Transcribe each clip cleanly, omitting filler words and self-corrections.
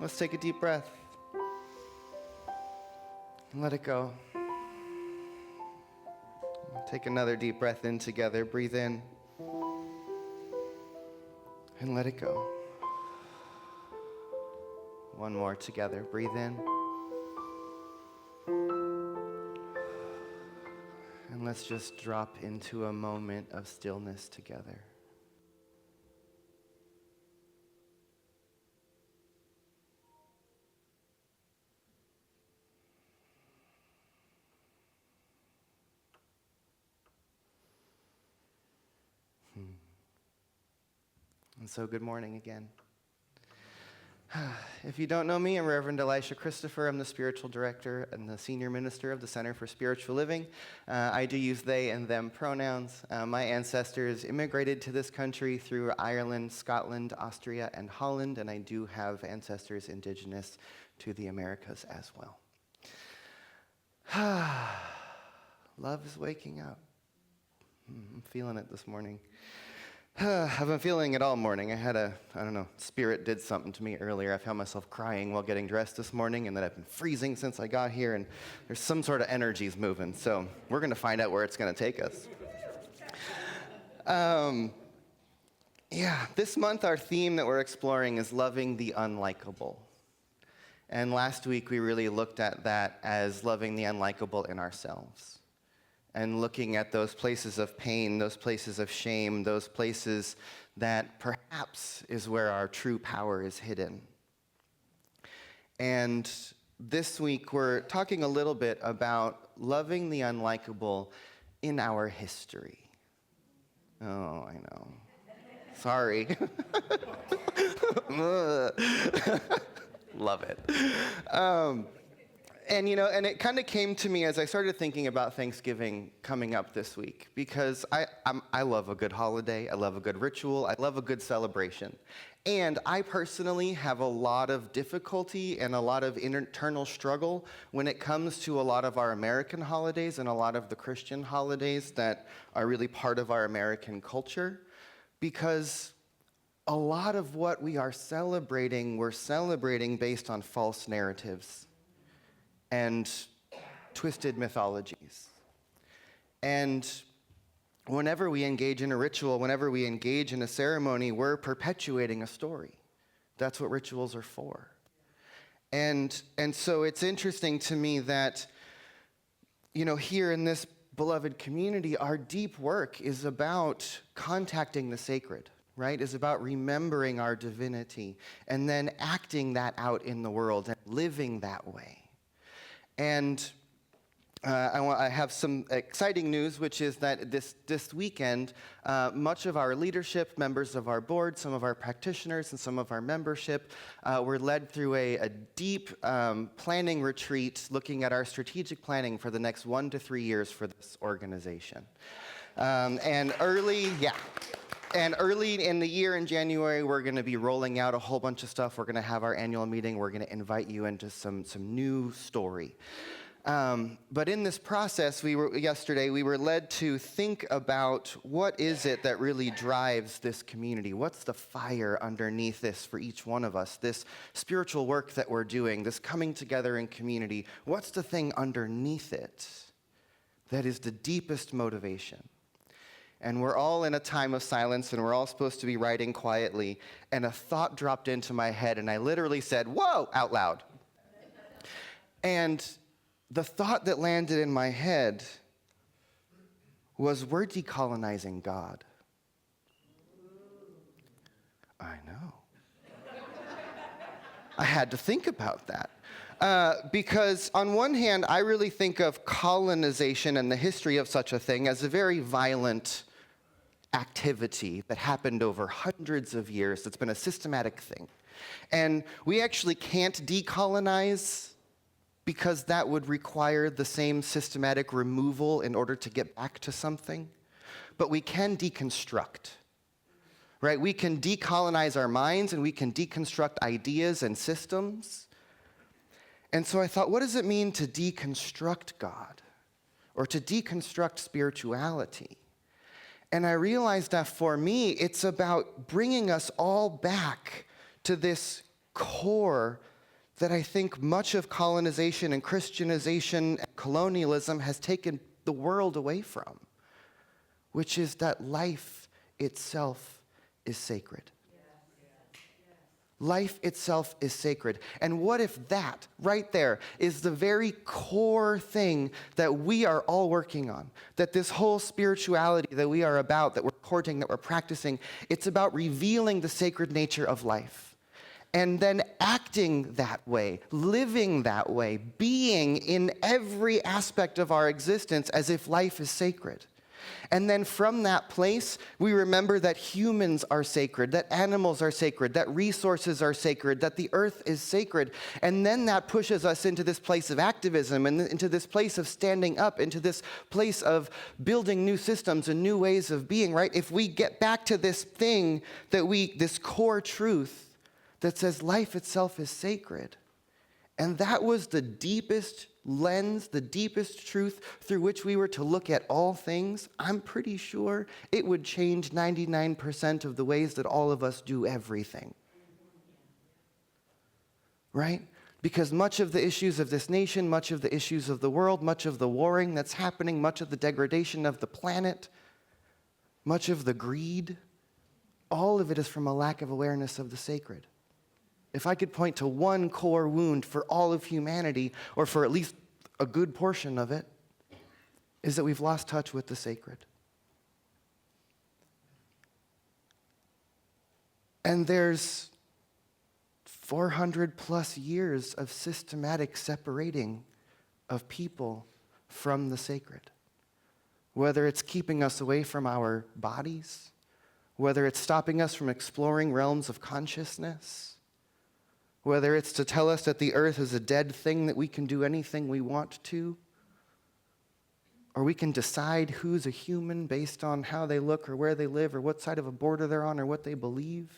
Let's take a deep breath and let it go. Take another deep breath in together. Breathe in and let it go. One more together. Breathe in. And let's just drop into a moment of stillness together. And so good morning again. If you don't know me, I'm Reverend Elisha Christopher. I'm the spiritual director and the senior minister of the Center for Spiritual Living. I do use they and them pronouns. My ancestors immigrated to this country through Ireland, Scotland, Austria, and Holland, and I do have ancestors indigenous to the Americas as well. Love is waking up. I'm feeling it this morning. I've been feeling it all morning. I had spirit did something to me earlier. I found myself crying while getting dressed this morning, and then I've been freezing since I got here, and there's some sort of energies moving. So we're going to find out where it's going to take us. This month our theme that we're exploring is loving the unlikable. And last week we really looked at that as loving the unlikable in ourselves. And looking at those places of pain, those places of shame, those places that perhaps is where our true power is hidden. And this week we're talking a little bit about loving the unlikable in our history. Oh, I know. Sorry. Love it. And it kind of came to me as I started thinking about Thanksgiving coming up this week, because I love a good holiday, I love a good ritual, I love a good celebration. And I personally have a lot of difficulty and a lot of internal struggle when it comes to a lot of our American holidays and a lot of the Christian holidays that are really part of our American culture, because a lot of what we are celebrating, we're celebrating based on false narratives and twisted mythologies. And whenever we engage in a ritual, whenever we engage in a ceremony, we're perpetuating a story. That's what rituals are for. And so it's interesting to me that, here in this beloved community, our deep work is about contacting the sacred, right? Is about remembering our divinity and then acting that out in the world and living that way. And I have some exciting news, which is that this weekend, much of our leadership, members of our board, some of our practitioners, and some of our membership were led through a deep planning retreat looking at our strategic planning for the next 1 to 3 years for this organization. And early in the year, in January, we're going to be rolling out a whole bunch of stuff. We're going to have our annual meeting. We're going to invite you into some new story. But in this process, yesterday we were led to think about what is it that really drives this community? What's the fire underneath this for each one of us? This spiritual work that we're doing, this coming together in community, what's the thing underneath it that is the deepest motivation? And we're all in a time of silence, and we're all supposed to be writing quietly, and a thought dropped into my head, and I literally said, "Whoa," out loud. And the thought that landed in my head was, we're decolonizing God. I know. I had to think about that. Because on one hand, I really think of colonization and the history of such a thing as a very violent activity that happened over hundreds of years. It's been a systematic thing. And we actually can't decolonize because that would require the same systematic removal in order to get back to something. But we can deconstruct, right? We can decolonize our minds and we can deconstruct ideas and systems. And so I thought, what does it mean to deconstruct God or to deconstruct spirituality? And I realized that for me, it's about bringing us all back to this core that I think much of colonization and Christianization and colonialism has taken the world away from, which is that life itself is sacred. Life itself is sacred. And what if that, right there, is the very core thing that we are all working on? That this whole spirituality that we are about, that we're courting, that we're practicing, it's about revealing the sacred nature of life. And then acting that way, living that way, being in every aspect of our existence as if life is sacred. And then from that place, we remember that humans are sacred, that animals are sacred, that resources are sacred, that the earth is sacred. And then that pushes us into this place of activism and into this place of standing up, into this place of building new systems and new ways of being, right? If we get back to this thing this core truth that says life itself is sacred. And that was the deepest lens, the deepest truth through which we were to look at all things. I'm pretty sure it would change 99% of the ways that all of us do everything. Right? Because much of the issues of this nation, much of the issues of the world, much of the warring that's happening, much of the degradation of the planet, much of the greed, all of it is from a lack of awareness of the sacred. If I could point to one core wound for all of humanity, or for at least a good portion of it, is that we've lost touch with the sacred. And there's 400 plus years of systematic separating of people from the sacred. Whether it's keeping us away from our bodies, whether it's stopping us from exploring realms of consciousness, whether it's to tell us that the earth is a dead thing that we can do anything we want to, or we can decide who's a human based on how they look or where they live or what side of a border they're on or what they believe,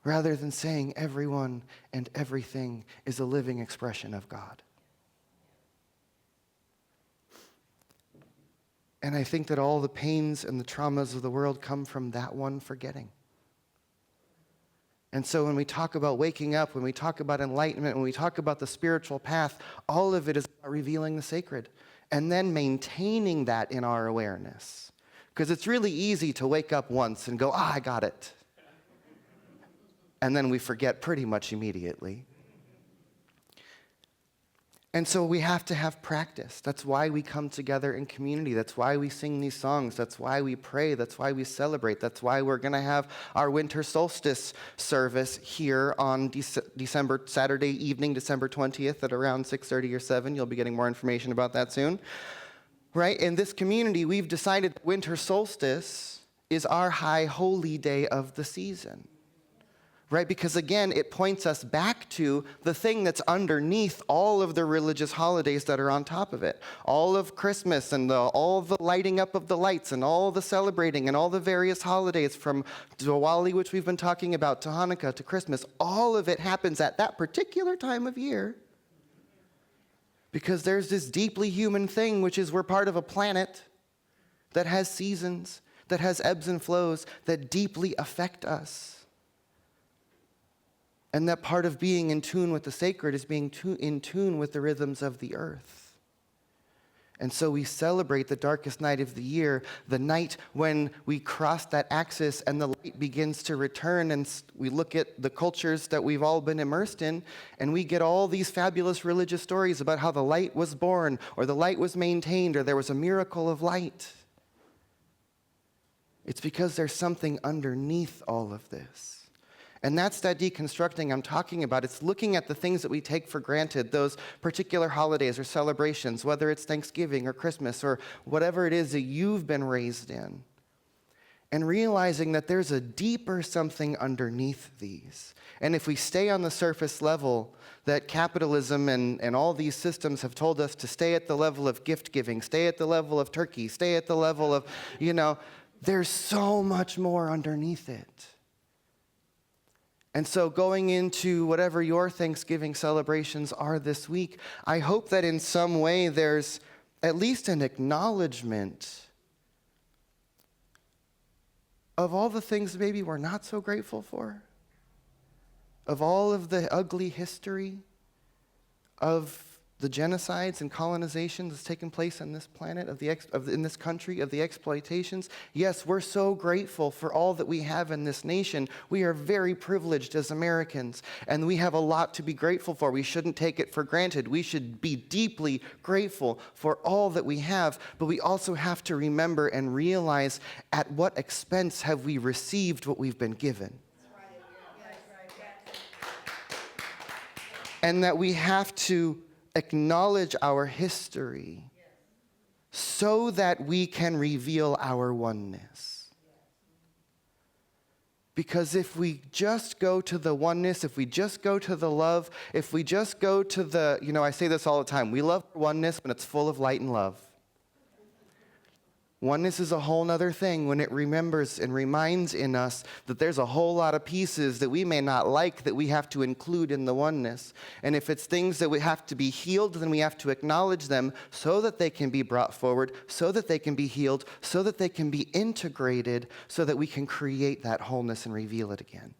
rather than saying everyone and everything is a living expression of God. And I think that all the pains and the traumas of the world come from that one forgetting. And so when we talk about waking up, when we talk about enlightenment, when we talk about the spiritual path, all of it is about revealing the sacred and then maintaining that in our awareness. Because it's really easy to wake up once and go, I got it. And then we forget pretty much immediately. And so we have to have practice. That's why we come together in community. That's why we sing these songs. That's why we pray. That's why we celebrate. That's why we're going to have our winter solstice service here on Saturday evening, December 20th at around 6:30 or 7. You'll be getting more information about that soon. Right? In this community, we've decided that winter solstice is our high holy day of the season. Right? Because again, it points us back to the thing that's underneath all of the religious holidays that are on top of it. All of Christmas and all the lighting up of the lights and all the celebrating and all the various holidays from Diwali, which we've been talking about, to Hanukkah, to Christmas. All of it happens at that particular time of year because there's this deeply human thing, which is we're part of a planet that has seasons, that has ebbs and flows that deeply affect us. And that part of being in tune with the sacred is being in tune with the rhythms of the earth. And so we celebrate the darkest night of the year, the night when we cross that axis and the light begins to return, and we look at the cultures that we've all been immersed in, and we get all these fabulous religious stories about how the light was born, or the light was maintained, or there was a miracle of light. It's because there's something underneath all of this. And that's that deconstructing I'm talking about. It's looking at the things that we take for granted, those particular holidays or celebrations, whether it's Thanksgiving or Christmas or whatever it is that you've been raised in, and realizing that there's a deeper something underneath these. And if we stay on the surface level, that capitalism and all these systems have told us to stay at the level of gift giving, stay at the level of turkey, stay at the level of, there's so much more underneath it. And so going into whatever your Thanksgiving celebrations are this week, I hope that in some way there's at least an acknowledgement of all the things maybe we're not so grateful for. of all of the ugly history of the genocides and colonizations that's taken place on this planet, in this country, of the exploitations. Yes, we're so grateful for all that we have in this nation. We are very privileged as Americans, and we have a lot to be grateful for. We shouldn't take it for granted. We should be deeply grateful for all that we have, but we also have to remember and realize at what expense have we received what we've been given. And that we have to acknowledge our history so that we can reveal our oneness. Because if we just go to the oneness, if we just go to the love, if we just go to the, I say this all the time, we love oneness when it's full of light and love. Oneness is a whole nother thing when it remembers and reminds in us that there's a whole lot of pieces that we may not like that we have to include in the oneness. And if it's things that we have to be healed, then we have to acknowledge them so that they can be brought forward, so that they can be healed, so that they can be integrated, so that we can create that wholeness and reveal it again.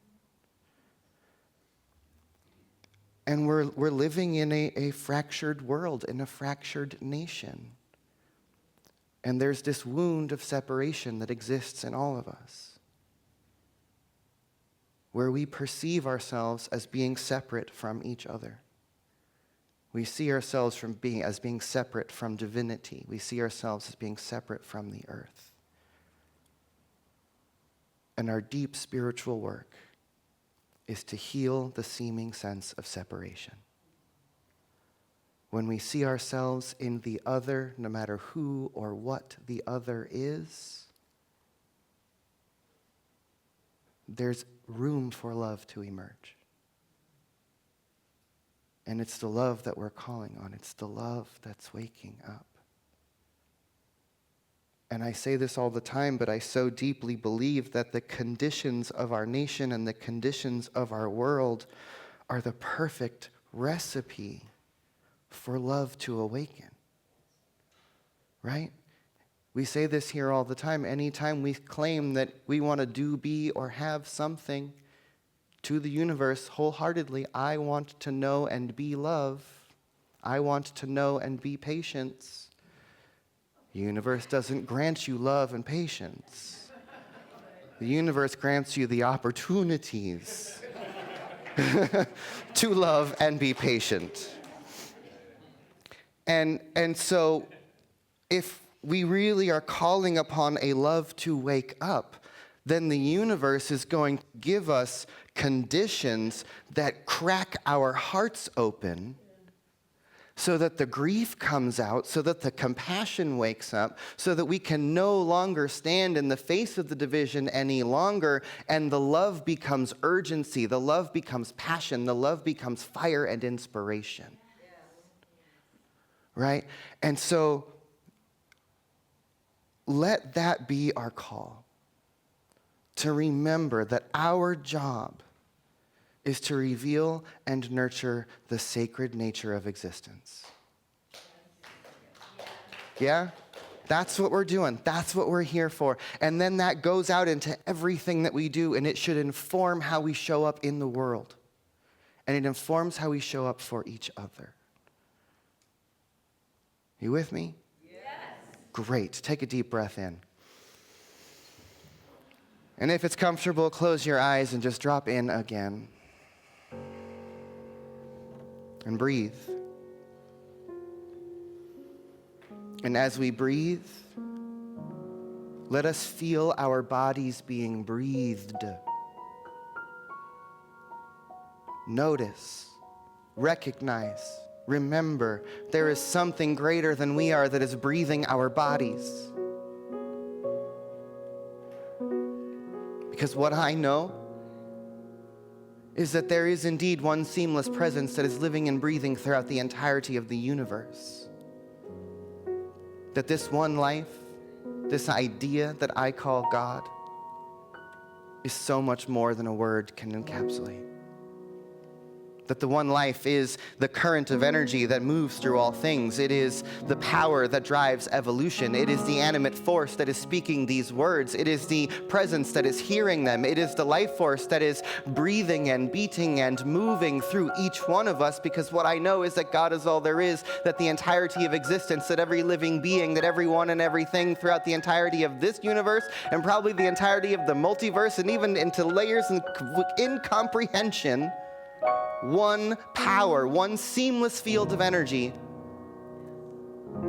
And we're living in a fractured world, in a fractured nation. And there's this wound of separation that exists in all of us, where we perceive ourselves as being separate from each other. We see ourselves as being separate from divinity. We see ourselves as being separate from the earth. And our deep spiritual work is to heal the seeming sense of separation. When we see ourselves in the other, no matter who or what the other is, there's room for love to emerge. And it's the love that we're calling on. It's the love that's waking up. And I say this all the time, but I so deeply believe that the conditions of our nation and the conditions of our world are the perfect recipe for love to awaken, right? We say this here all the time. Anytime we claim that we want to do, be, or have something to the universe wholeheartedly, I want to know and be love. I want to know and be patience. The universe doesn't grant you love and patience. The universe grants you the opportunities to love and be patient. And so if we really are calling upon a love to wake up, then the universe is going to give us conditions that crack our hearts open so that the grief comes out, so that the compassion wakes up, so that we can no longer stand in the face of the division any longer, and the love becomes urgency, the love becomes passion, the love becomes fire and inspiration. Right? And so let that be our call, to remember that our job is to reveal and nurture the sacred nature of existence. Yeah? That's what we're doing. That's what we're here for. And then that goes out into everything that we do, and it should inform how we show up in the world. And it informs how we show up for each other. You with me? Yes. Great. Take a deep breath in. And if it's comfortable, close your eyes and just drop in again. And breathe. And as we breathe, let us feel our bodies being breathed. Notice, recognize, remember, there is something greater than we are that is breathing our bodies. Because what I know is that there is indeed one seamless presence that is living and breathing throughout the entirety of the universe. That this one life, this idea that I call God, is so much more than a word can encapsulate. That the one life is the current of energy that moves through all things. It is the power that drives evolution. It is the animate force that is speaking these words. It is the presence that is hearing them. It is the life force that is breathing and beating and moving through each one of us, because what I know is that God is all there is, that the entirety of existence, that every living being, that everyone and everything throughout the entirety of this universe, and probably the entirety of the multiverse, and even into layers and incomprehension, one power, one seamless field of energy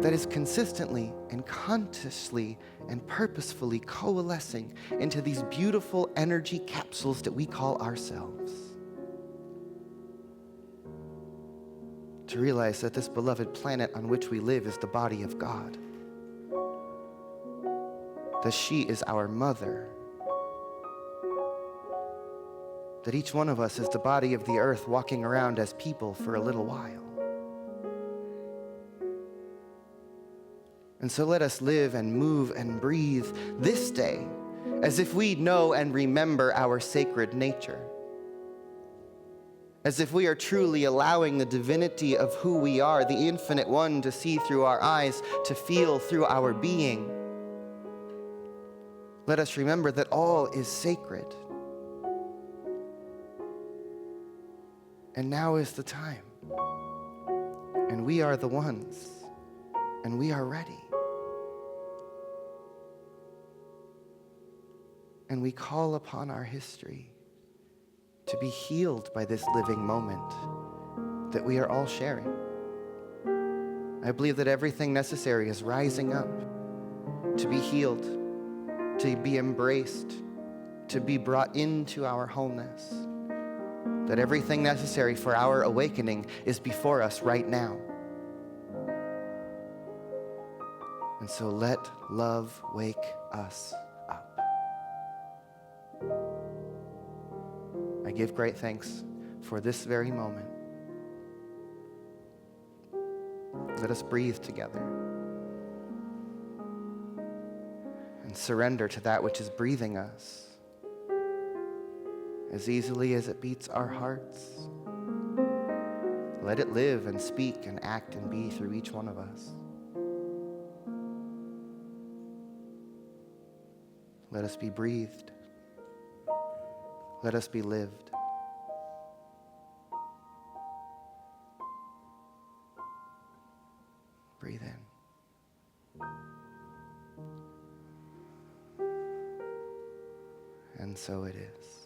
that is consistently and consciously and purposefully coalescing into these beautiful energy capsules that we call ourselves. To realize that this beloved planet on which we live is the body of God. That she is our mother. That each one of us is the body of the earth walking around as people for a little while. And so let us live and move and breathe this day as if we know and remember our sacred nature. As if we are truly allowing the divinity of who we are, the infinite one, to see through our eyes, to feel through our being. Let us remember that all is sacred. And now is the time. And we are the ones. And we are ready. And we call upon our history to be healed by this living moment that we are all sharing. I believe that everything necessary is rising up to be healed, to be embraced, to be brought into our wholeness. That everything necessary for our awakening is before us right now. And so let love wake us up. I give great thanks for this very moment. Let us breathe together and surrender to that which is breathing us as easily as it beats our hearts. Let it live and speak and act and be through each one of us. Let us be breathed. Let us be lived. Breathe in. And so it is.